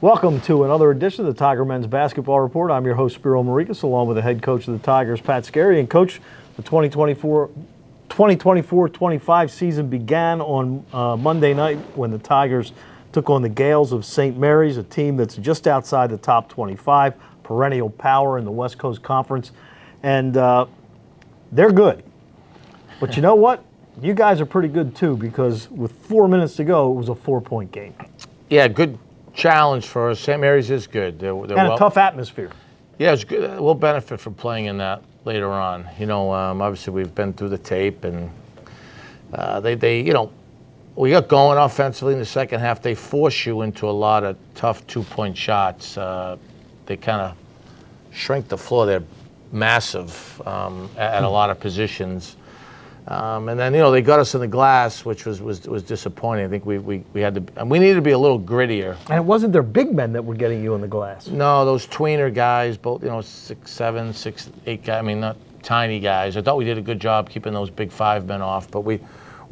Welcome to another edition of the Tiger Men's Basketball Report. I'm your host, Spiro Marikas, along with the head coach of the Tigers, Pat Scarry. And coach, the 2024-25 season began on Monday night when the Tigers took on the Gales of St. Mary's, a team that's just outside the top 25, perennial power in the West Coast Conference. And they're good. But you know what? You guys are pretty good too, because with 4 minutes to go, it was a 4-point game. Yeah, good challenge for us. St. Mary's is good. They're and a tough atmosphere. Yeah, it's good. We'll benefit from playing in that later on. You know, obviously we've been through the tape, and we got going offensively in the second half. They force you into a lot of tough 2-point shots. They kind of shrink the floor. They're massive at a lot of positions. And then, they got us in the glass, which was disappointing. I think we had to, and we needed to be a little grittier. And it wasn't their big men that were getting you in the glass. No, those tweener guys, both, 6'7", 6'8" guys. I mean, not tiny guys. I thought we did a good job keeping those big 5 men off, but we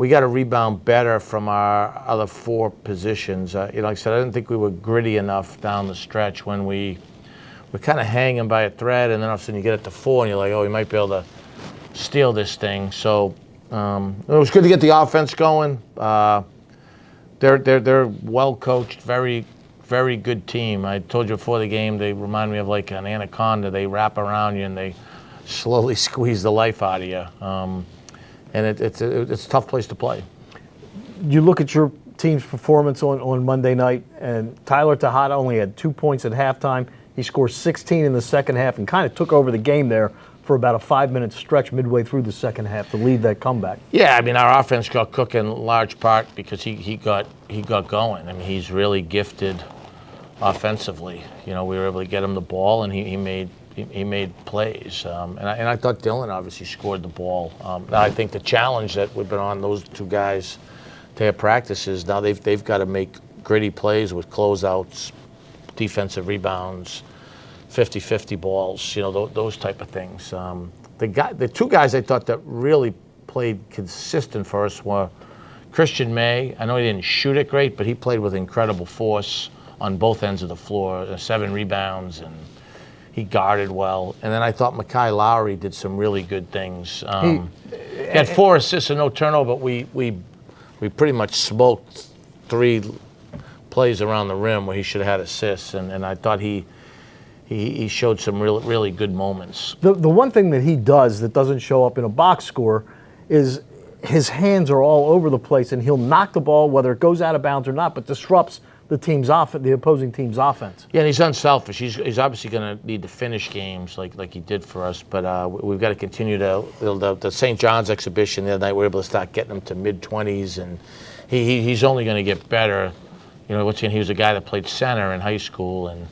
got to rebound better from our other 4 positions. Like I said, I didn't think we were gritty enough down the stretch when we're kind of hanging by a thread, and then all of a sudden you get it to 4, and you're like, oh, we might be able to steal this thing. So it was good to get the offense going. They're well coached, very, very good team. I told you before the game, they remind me of like an anaconda. They wrap around you and they slowly squeeze the life out of you. And it's a tough place to play. You look at your team's performance on Monday night, and Tyler Tejada only had 2 points at halftime. He scored 16 in the second half and kind of took over the game there for about a 5-minute stretch midway through the second half to lead that comeback. Yeah, I mean, our offense got cooking in large part because he got going. I mean, he's really gifted offensively. We were able to get him the ball, and he made plays. And I thought Dylan obviously scored the ball. I think the challenge that we've been on those 2 guys to have practices now, they've got to make gritty plays with closeouts, defensive rebounds, 50-50 balls, those type of things. The 2 guys I thought that really played consistent for us were Christian May. I know he didn't shoot it great, but he played with incredible force on both ends of the floor, 7 rebounds, and he guarded well. And then I thought Mekhi Lowry did some really good things. He had 4 assists and no turnover, but we pretty much smoked 3 plays around the rim where he should have had assists, and I thought he showed some really good moments. The one thing that he does that doesn't show up in a box score is his hands are all over the place, and he'll knock the ball, whether it goes out of bounds or not, but disrupts the opposing team's offense. Yeah, and he's unselfish. He's obviously going to need to finish games like he did for us, but we've got to continue to. The St. John's exhibition the other night, we were able to start getting him to mid-20s, and he's only going to get better. He was a guy that played center in high school, and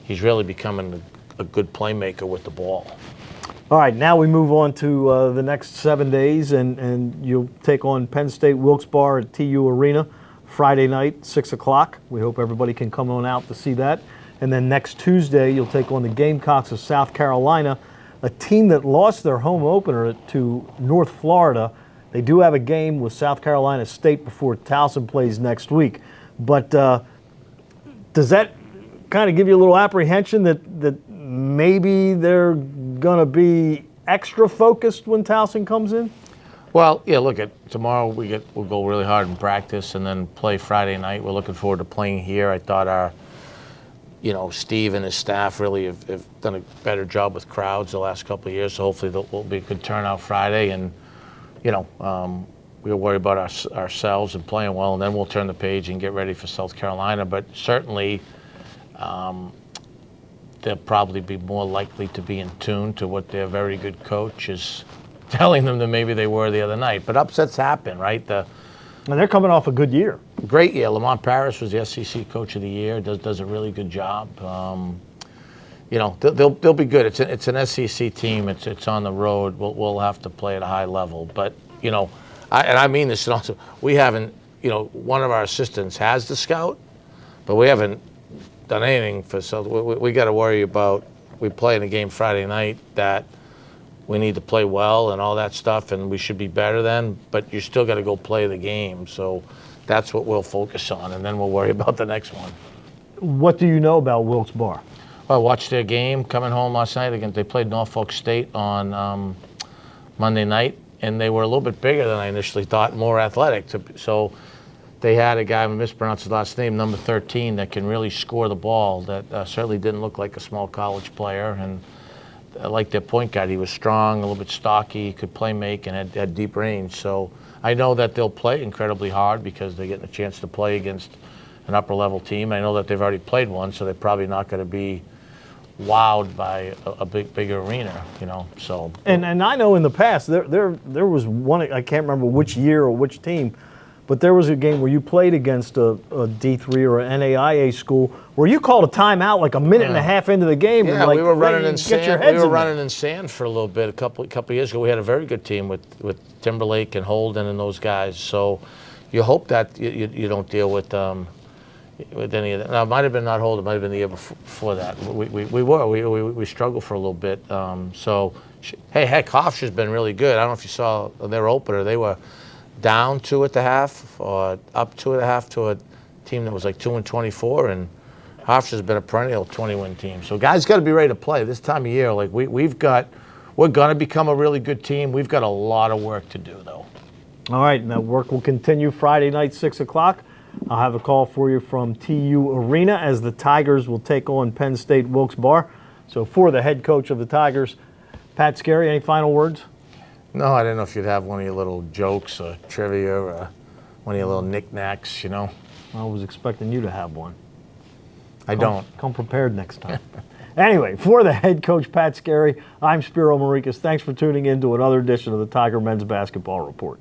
he's really becoming a good playmaker with the ball. All right, now we move on to the next 7 days, and you'll take on Penn State Wilkes-Barre at TU Arena Friday night, 6 o'clock. We hope everybody can come on out to see that. And then next Tuesday, you'll take on the Gamecocks of South Carolina, a team that lost their home opener to North Florida. They do have a game with South Carolina State before Towson plays next week. But does that kind of give you a little apprehension that maybe they're going to be extra focused when Towson comes in? Well, yeah, look, tomorrow we'll go really hard in practice and then play Friday night. We're looking forward to playing here. I thought Steve and his staff really have done a better job with crowds the last couple of years, so hopefully there'll be a good turnout Friday. And, we'll worry about ourselves and playing well, and then we'll turn the page and get ready for South Carolina. But certainly they'll probably be more likely to be in tune to what their very good coach is telling them than maybe they were the other night. But upsets happen, right? And they're coming off a good year. Great year. Lamont Paris was the SEC Coach of the Year. Does a really good job. They'll be good. It's an SEC team. It's on the road. We'll have to play at a high level. But I mean this also. We haven't. One of our assistants has the scout, but we haven't done anything for. So we got to worry about. We play in a game Friday night that we need to play well and all that stuff, and we should be better then, but you still got to go play the game. So that's what we'll focus on, and then we'll worry about the next one. What do you know about Wilkes-Barre? I watched their game coming home last night. Again, they played Norfolk State on Monday night, and they were a little bit bigger than I initially thought, more athletic. So they had a guy, I mispronounced his last name, number 13, that can really score the ball. That certainly didn't look like a small college player. And I like their point guard. He was strong, a little bit stocky, could play make, and had deep range. So I know that they'll play incredibly hard because they're getting a chance to play against an upper-level team. I know that they've already played one, so they're probably not going to be wowed by a big arena, you know. So and I know in the past there was one, I can't remember which year or which team, but there was a game where you played against a D3 or an NAIA school where you called a timeout like a minute and a half into the game. Yeah, and like, we were running in get sand. your heads We were in running there. in sand for a little bit a couple years ago. We had a very good team with Timberlake and Holden and those guys. So you hope that you don't deal with any of that. Now, it might have been not Holden. It might have been the year before that. We struggled for a little bit. Hey, heck, Hofstra's been really good. I don't know if you saw their opener. They were down 2 at the half or up 2 at the half to a team that was like 2-24, and Hofstra's been a perennial 20-win team. So guys got to be ready to play this time of year. Like we're going to become a really good team. We've got a lot of work to do, though. All right, and that work will continue Friday night, 6 o'clock. I'll have a call for you from TU Arena as the Tigers will take on Penn State Wilkes-Barre. So for the head coach of the Tigers, Pat Scarry, any final words? No, I didn't know if you'd have one of your little jokes or trivia or one of your little knickknacks, you know. I was expecting you to have one. I don't. Come prepared next time. Anyway, for the head coach, Pat Scarry, I'm Spiro Marikas. Thanks for tuning in to another edition of the Tiger Men's Basketball Report.